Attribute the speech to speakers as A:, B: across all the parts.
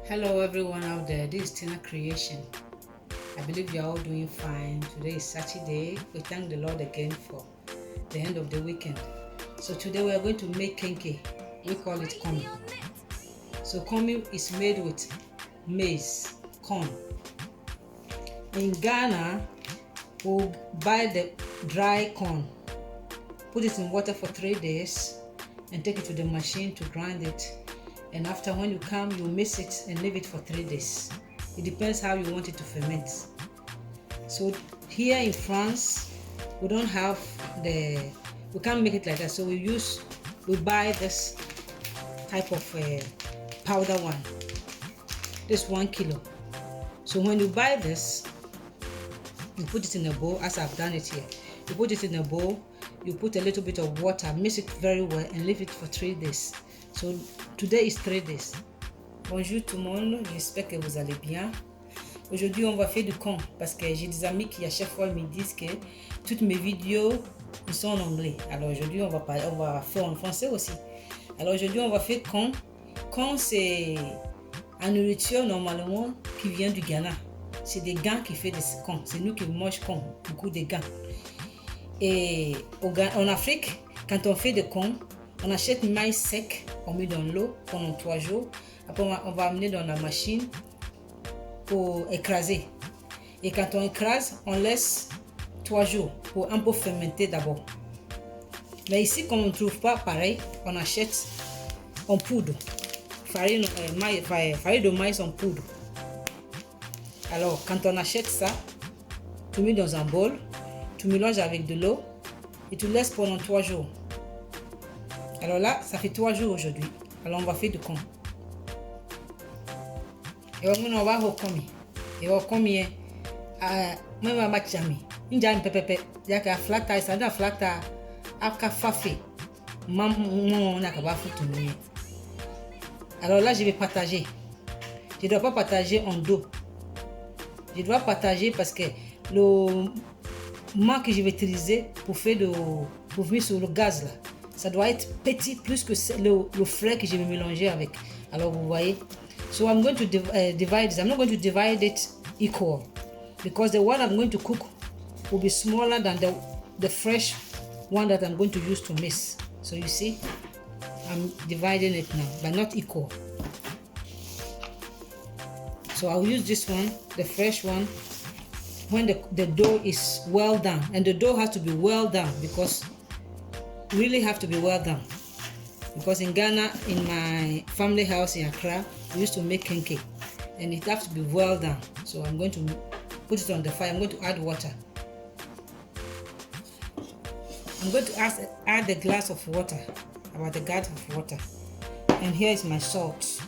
A: Hello everyone out there, this is Tina Creation. I believe you're all doing fine. Today is Saturday. We thank the Lord again for the end of the weekend. So today we are going to make kenkey. We call it corn. So corn is made with maize, corn. In Ghana, we'll buy the dry corn, put it in water for 3 days and take it to the machine to grind it. And after, when you come, you mix it and leave it for 3 days. It depends how you want it to ferment. So here in France, we don't have we can't make it like that. So we buy this type of powder one. This 1 kilo. So when you buy this, you put it in a bowl, as I've done it here. You put it in a bowl, you put a little bit of water, mix it very well and leave it for 3 days. So today is 3 days. Bonjour tout le monde, j'espère que vous allez bien. Aujourd'hui on va faire du con parce que j'ai des amis qui à chaque fois me disent que toutes mes vidéos ils sont en anglais. Alors aujourd'hui on va faire en français aussi. Alors aujourd'hui on va faire con. Con c'est une nourriture normalement qui vient du Ghana. C'est des Ghanais qui font des con. C'est nous qui mangeons con, beaucoup de Ghanais. Et en Afrique, quand on fait des con, on achète maïs sec, on met dans l'eau pendant 3 jours. Après, on va amener dans la machine pour écraser. Et quand on écrase, on laisse 3 jours pour un peu fermenter d'abord. Mais ici, comme on ne trouve pas pareil, on achète en poudre. Farine de maïs en poudre. Alors, quand on achète ça, tu mets dans un bol, tu mélanges avec de l'eau et tu laisses pendant 3 jours. Alors là, ça fait 3 jours aujourd'hui. Alors on va faire du con. Et on va recommencer. Et on commence à même matchami. Inja pepepe. Yaka flata, ça da flata. Aka fafe. Maman on a qu'à faire tout le monde. Alors là, je vais partager. Je ne dois pas partager en dos. Je dois partager parce que le moment que je vais utiliser pour mettre sur le gaz là, ça doit être petit plus que le frais que je vais mélanger avec. Alors vous voyez. So I'm going to divide this. I'm not going to divide it equal because the one I'm going to cook will be smaller than the fresh one that I'm going to use to mix. So you see, I'm dividing it now, but not equal. So I'll use this one, the fresh one, when the dough is well done. And the dough has to be well done because really have to be well done. Because in Ghana, in my family house in Accra, we used to make kenkey and it has to be well done. So I'm going to put it on the fire. I'm going to add water. I'm going to add a glass of water, about a glass of water. And here is my salt.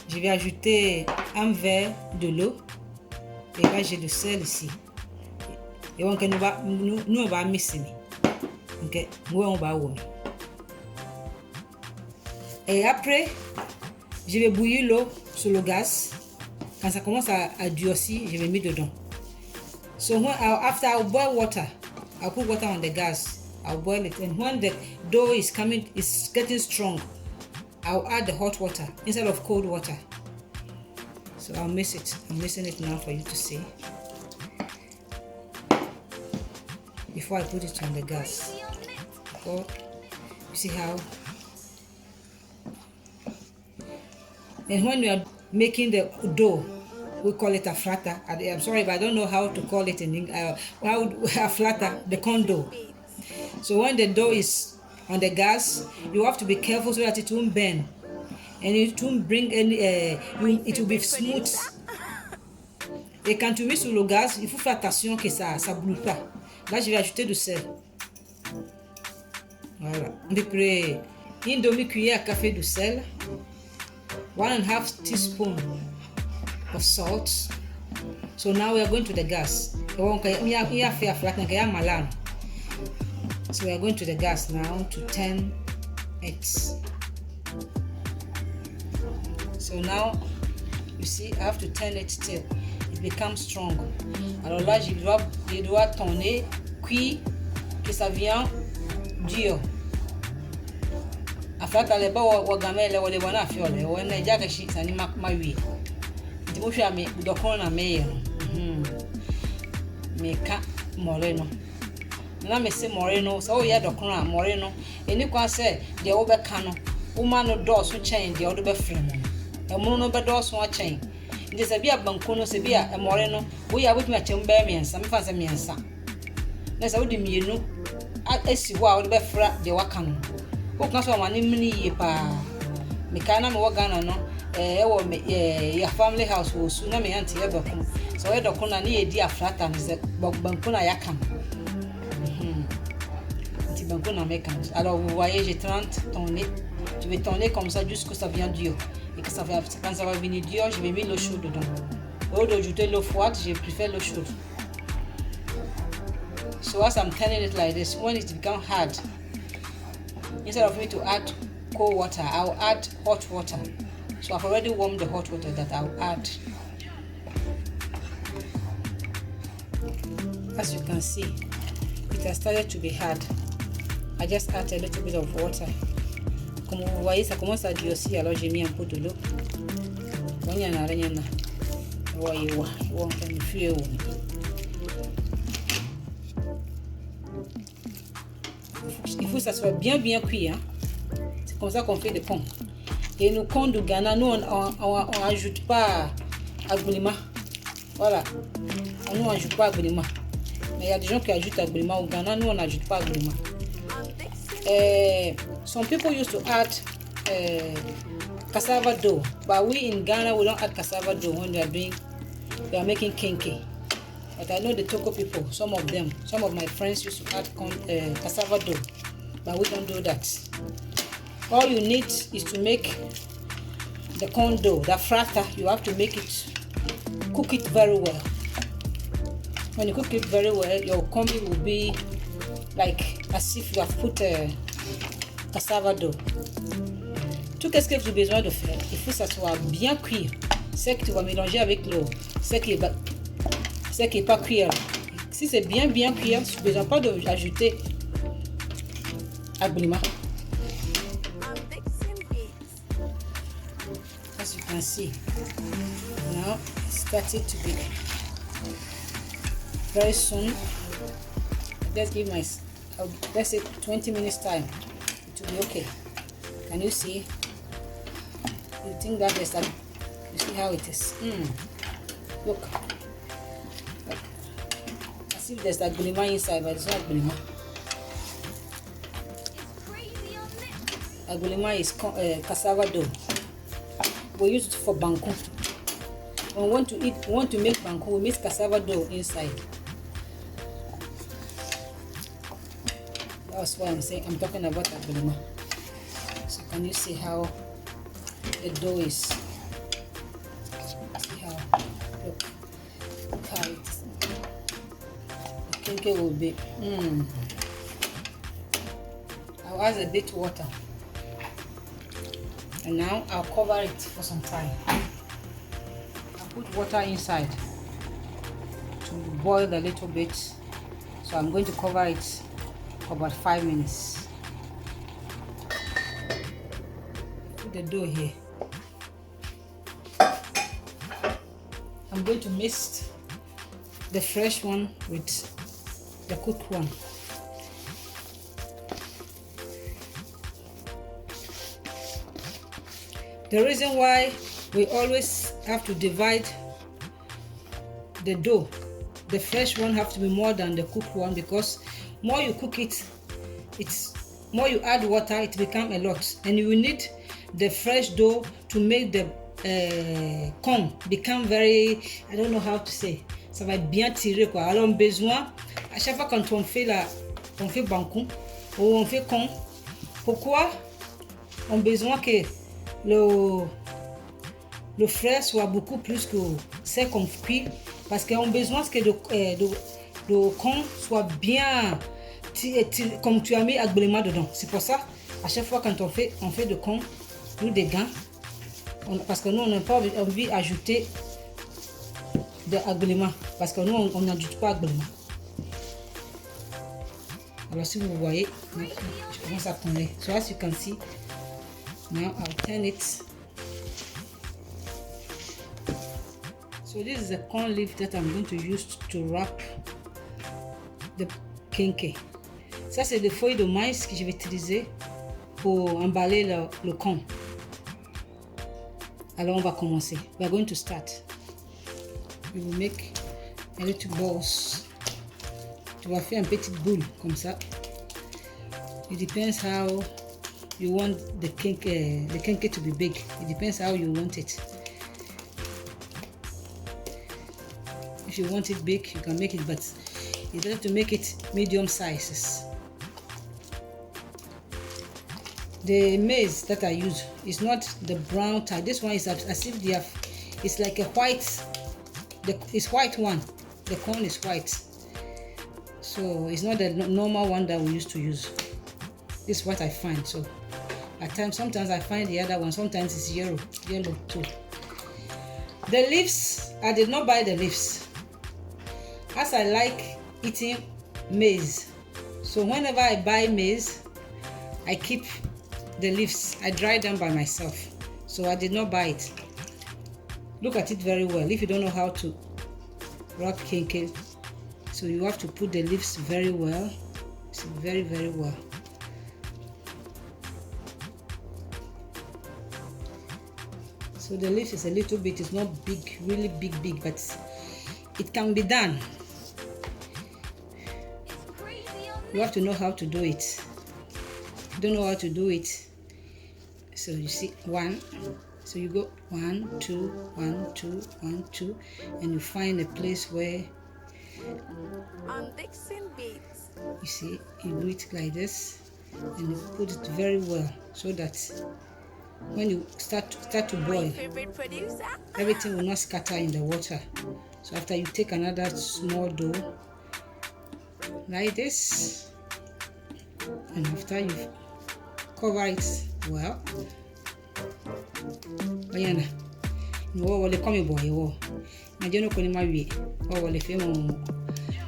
A: Je vais ajouter un verre de l'eau. Et là j'ai du sel ici. Et on va mixer. Okay. Et après, je vais bouillir l'eau sur le gaz. Quand ça commence à durcir, je vais mettre dedans. So after I'll boil water, I'll put water on the gas. I'll boil it, and when the dough is getting strong, I'll add the hot water instead of cold water. So I'll mix it. I'm mixing it now for you to see. Before I put it on the gas. You see how? And when we are making the dough, we call it a flata. I'm sorry, but I don't know how to call it in English. A flata, the corn dough. So when the dough is on the gas, you have to be careful so that it won't burn. And it won't bring any, it will be smooth. Et quand tu mets sur le gaz, il faut faire attention que ça ne brûle pas. Là, je vais ajouter du sel. Voilà. À peu près une demi-cuillère à café de sel. 1.5 teaspoon of salt. So now we are going to the gas. So we are going to the gas now to turn it. So now you see I have to turn it till it becomes strong. Alors là je dois tourner, cuire, que ça vient dur. Aflata le ba wo gamele wo le bona fiole wo na ja ka shi sani mawi. Nti mo hwa me dokon na me ye no. Me ka moreno. Na me se moreno so ye dokon a moreno eni kwa se de wo be ka no uma no dɔɔso kyɛn deɛ ɔde bɛfrɛ mu no ɛmono no bɛdɔɔso akyɛn nti sɛ bi a banku no sɛ bi a ɛmɔre no woyɛ abotumi akyɛm bɛɛ miɛnsa mefa sɛ miɛnsa na sɛ wode mmienu asi hɔ a wode bɛfra deɛ waka no woka so ɔma ne mini yie paa meka na mewɔ Ghana no ɛwɔ ya family house wɔ su na me yɛnte yɛ bɛko sɛ wɔyɛ dɔko na ne yɛdi afrata no sɛ banku na yɛaka no nti banku na meka no alors vous voyez je trente tonné. Je vais tourner comme ça jusqu'à ce que ça vienne dur. Et que quand ça va venir dur, je vais mettre l'eau chaude dedans. Au lieu d'ajouter l'eau froide, je préfère l'eau chaude. So as I'm turning it like this, when it becomes hard, instead of me to add cold water, I'll add hot water. So I've already warmed the hot water that I'll add. As you can see, it has started to be hard. I just add a little bit of water. Comme vous voyez, ça commence à durcir, alors j'ai mis un peu de l'eau. Il faut que ça soit bien cuit. Hein? C'est comme ça qu'on fait des cons. Et nos cons du Ghana, nous on ajoute pas agbolima. Voilà. Nous on ajoute pas agbolima. Mais il y a des gens qui ajoutent agbolima au Ghana, nous on n'ajoute pas agbolima. Some people used to add cassava dough, but we in Ghana we don't add cassava dough when they are making kenkey. But I know the Togo people, some of my friends used to add cassava dough, but we don't do that. All you need is to make the corn dough, the frata. You have to make it, cook it very well. When you cook it very well, your combi will be like as if you have put cassava dough. Tout ce que tu as besoin de faire, il faut que ça soit bien cuit. C'est que tu vas mélanger avec l'eau. C'est qui est pas cuit. Si c'est bien cuit, tu n'as besoin pas d'ajouter agbolima. As you can see, now it's started to be very soon. Let's give let's say 20 minutes time to be okay. Can you see? You think that is like, you see how it is? Look. As if there's agbolima inside, but it's not agbolima. Agbolima is cassava dough. We use it for banku. When we want to make banku, we mix cassava dough inside. That's why I'm talking about agbolima. So can you see how the dough is? See how? Look how it is. The kenkey will be. I'll add a bit water, and now I'll cover it for some time. I'll put water inside to boil a little bit. So I'm going to cover it for about 5 minutes. Put the dough here. I'm going to mix the fresh one with the cooked one. The reason why we always have to divide the dough, the fresh one have to be more than the cooked one, because more you cook it, more you add water, it becomes a lot, and you will need the fresh dough to make the corn become very, I don't know how to say, ça va être bien tiré quoi. Alors on a besoin, à chaque fois quand on fait banku ou on fait corn, pourquoi on a besoin que le frais soit beaucoup plus que c'est qu'on cuit, parce qu'on a besoin que le corn soit bien comme tu as mis agbolima dedans. C'est pour ça à chaque fois quand on fait de corn, nous des gants, parce que nous on n'a pas envie d'ajouter de agbolima, parce que nous on n'ajoute pas agbolima. Alors si vous voyez, je commence à tourner. So as you can see, Now I'll turn it. So this is the corn leaf that I'm going to use to wrap the kenkey. Ça c'est les feuilles de maïs que je vais utiliser pour emballer le corn. Alors on va commencer. We are going to start. We will make a little balls. Tu vas faire une petite boule comme ça. It depends how you want the kenkey to be big. It depends how you want it. If you want it big, you can make it, but you have to make it medium sizes. The maize that I use is not the brown type. This one is as if they have, it's like a white, it's white one. The corn is white. So it's not the normal one that we used to use. This is what I find. So at times, sometimes I find the other one, sometimes it's yellow too. The leaves, I did not buy the leaves. As I like eating maize. So whenever I buy maize, I keep the leaves. I dry them by myself. So I did not buy it. Look at it very well. If you don't know how to wrap kenkey, so you have to put the leaves very well. So very, very well. So the leaf is a little bit, it's not big, really big, but it can be done. You have to know how to do it. If you don't know how to do it, so you see one, so you go 1, 2, 1, 2, 1, 2, and you find a place where you see, you do it like this, and you put it very well so that when you start to boil, everything will not scatter in the water. So after you take another small dough like this, and after you cover it well,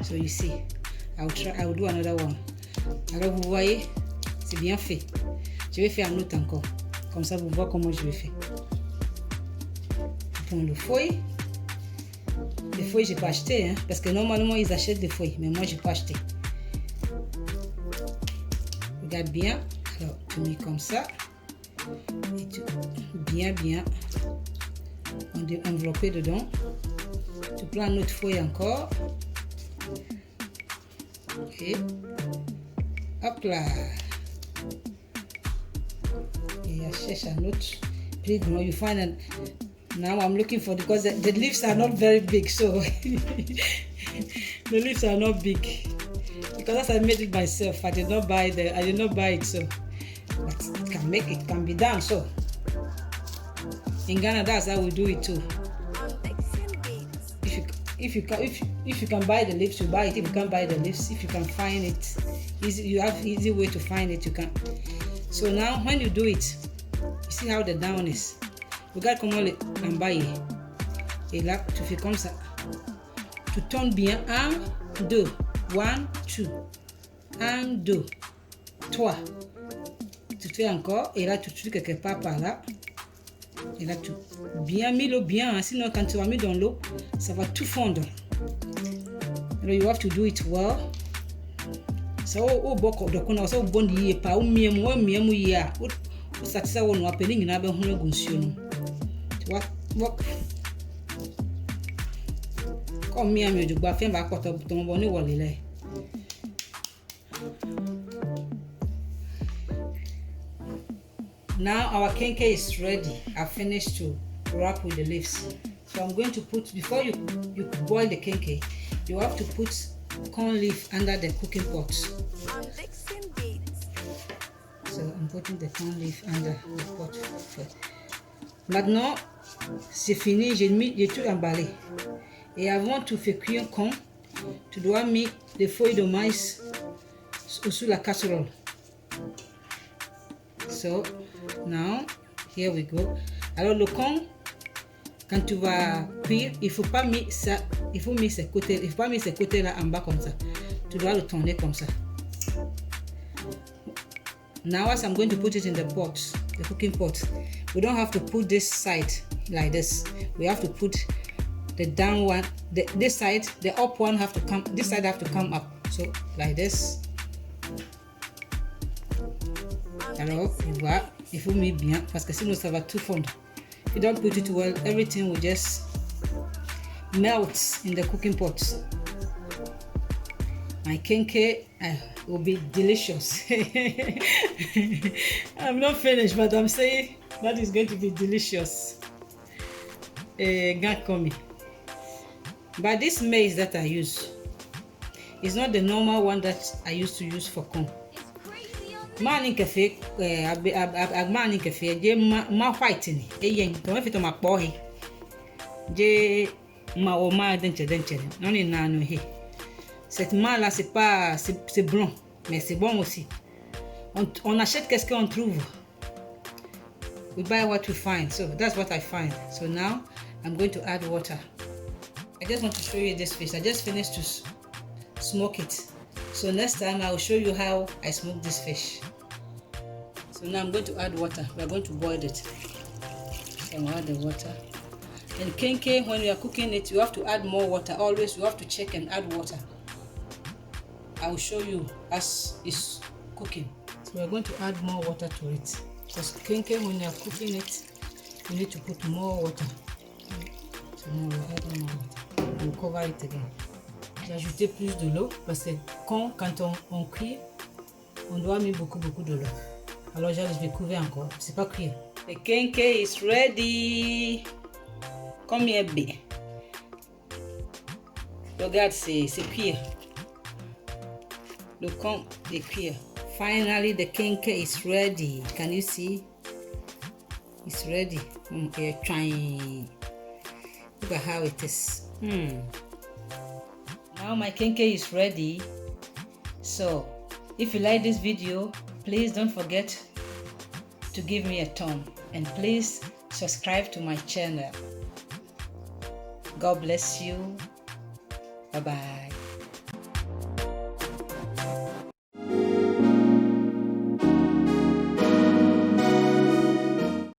A: so you see, I will do another one. Alors vous voyez, c'est bien fait. Je vais faire un autre encore. Comme ça, vous voyez comment je vais faire. Je prends le feuille. Les feuilles, je n'ai pas acheté, hein, parce que normalement, ils achètent des feuilles, mais moi, je n'ai pas acheté. Regarde bien. Alors, tu mets comme ça. Et tu bien enveloppé dedans. Tu prends une autre feuille encore. Et hop là. I cherche un autre. Please, no, you find that now I'm looking for, because the leaves are not very big, so the leaves are not big, because as I made it myself, I did not buy it, so but it can be done. So in Ghana, that's how we do it too. If you can buy the leaves, you buy it. If you can't buy the leaves, if you can find it easy, you have easy way to find it, you can. So now when you do it, you see how the down is. Regarde comment l'emballer. Et là, tu fais comme ça. Tu tournes bien. 1, 2. 1, 2. 1, 2. 3. Tu fais encore. Et là, tu tues quelque part par là. Et là, tu bien mis l'eau bien. Hein. Sinon, quand tu vas mis dans l'eau, ça va tout fondre. Alors, you have to do it well. Ça au boko de kuna ça au bon yie pa au miemu ya. O satisa wo no apeli nyina be hono gunsuo no. Tu wa ko miemu ju gba fe ba koto buton bo ni wole le. Now our kenkey is ready. I finished to wrap with the leaves. So I'm going to put, before you boil the kenkey, you have to put corn leaf under the cooking pot. So I'm putting the corn leaf under the pot first. Maintenant, c'est fini, j'ai tout emballé. Et avant de faire cuire un corn, tu dois mettre des feuilles de maïs sous la casserole. So now, here we go. Alors le corn, quand tu vas cuire, il faut pas mettre ça, il faut mettre ces côtés, il faut pas mettre ces côtés là en bas comme ça. Tu dois le tourner comme ça. Now as I'm going to put it in the pot, the cooking pot. We don't have to put this side like this. We have to put the down one, this side, the up one have to come, this side have to come up. So like this. Alors, il faut mettre bien parce que sinon ça va tout fondre. If you don't put it well, everything will just melt in the cooking pot. My kenkey will be delicious. I'm not finished, but I'm saying that is going to be delicious. But this maize that I use is not the normal one that I used to use for corn. Mani cafe, mani cafe, je ma white ni. Yen, to me fito makpo he. Je ma o ma denche. Non ni na no he. Cette main là c'est pas c'est blanc, mais c'est bon aussi. On achète qu'est-ce qu'on trouve. We buy what we find. So that's what I find. So now I'm going to add water. I just want to show you this fish. I just finished to smoke it. So next time I will show you how I smoke this fish. So now I'm going to add water. We are going to boil it. So I'll add the water. And kenkey, when you are cooking it, you have to add more water. Always you have to check and add water. I will show you as it's cooking. So we are going to add more water to it. Because kenkey, when you are cooking it, you need to put more water. So now we'll add more water. We'll cover it again. J'ai ajouté plus de l'eau parce que quand on cuit, on doit mettre beaucoup de l'eau. Alors je vais couvrir encore. C'est pas cuit. The kenkey is ready. Come here, baby. Regarde, c'est cuit. Le con est cuit. Finally, the kenkey is ready. Can you see? It's ready. You're trying. Look at how it is. Now my kenkey is ready. So, if you like this video, please don't forget to give me a thumb and please subscribe to my channel. God bless you. Bye bye.